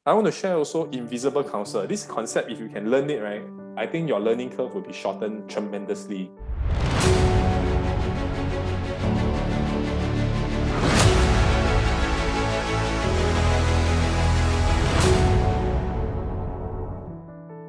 I want to share also invisible counsel. This concept, if you can learn it, right, I think your learning curve will be shortened tremendously.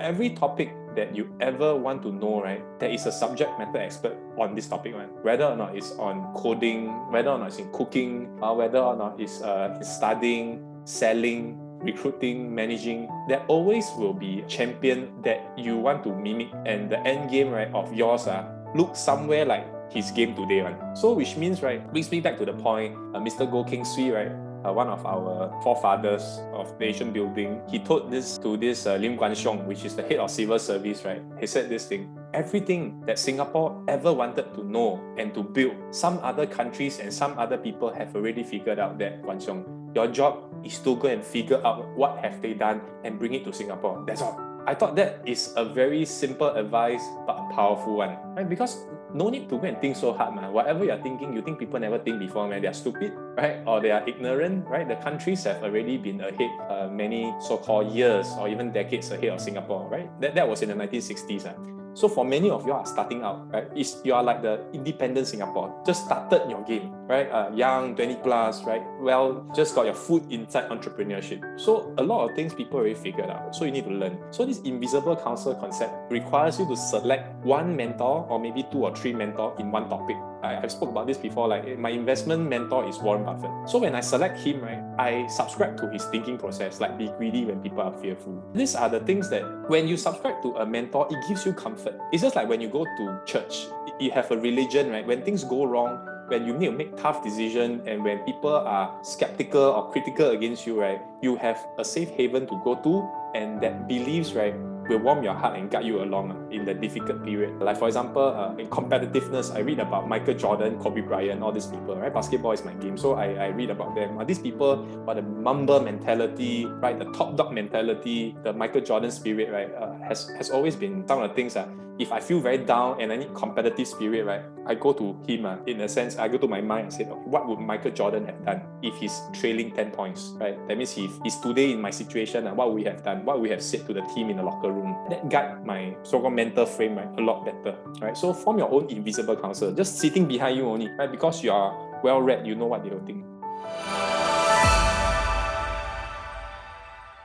Every topic that you ever want to know, right, there is a subject matter expert on this topic, right? Whether or not it's on coding, whether or not it's in cooking, or whether or not it's studying, selling, recruiting, managing, there always will be a champion that you want to mimic, and the end game, right, of yours look somewhere like his game today, right? So which means, right, brings me back to the point, Mr. Goh Keng Swee, right, one of our forefathers of nation building, he told this to this Lim Guan Xiong, which is the head of civil service, right? He said this thing: everything that Singapore ever wanted to know and to build, some other countries and some other people have already figured out that, Guan Xiong. Your job is to go and figure out what have they done and bring it to Singapore. That's all. I thought that is a very simple advice, but a powerful one, right? Because no need to go and think so hard, man. Whatever you're thinking, you think people never think before, man. They're stupid, right? Or they are ignorant, right? The countries have already been ahead many so-called years or even decades ahead of Singapore, right? That was in the 1960s. So for many of you are starting out, right? You are like the independent Singapore. Just started your game, right? Young, 20 plus, right? Well, just got your foot inside entrepreneurship. So a lot of things people already figured out. So you need to learn. So this invisible counsel concept requires you to select one mentor or maybe 2 or 3 mentors in one topic. I've spoke about this before, like my investment mentor is Warren Buffett. So when I select him, right, I subscribe to his thinking process, like be greedy when people are fearful. These are the things that when you subscribe to a mentor, it gives you comfort. It's just like when you go to church, you have a religion, right? When things go wrong, when you need to make tough decisions, and when people are skeptical or critical against you, right, you have a safe haven to go to, and that beliefs, right, will warm your heart and guide you along in the difficult period. Like for example, in competitiveness, I read about Michael Jordan, Kobe Bryant, all these people, right? Basketball is my game, so I read about them. These people, the Mamba mentality, right? The top dog mentality, the Michael Jordan spirit, right? Has always been some of the things if I feel very down and I need competitive spirit, right, I go to him. In a sense, I go to my mind and say, what would Michael Jordan have done if he's trailing 10 points, right? That means if he's today in my situation, what would we have done? What would we have said to the team in the locker room? That guide my so-called mental frame, right, a lot better, right? So form your own invisible counsel, just sitting behind you only, right? Because you are well-read, you know what they will think.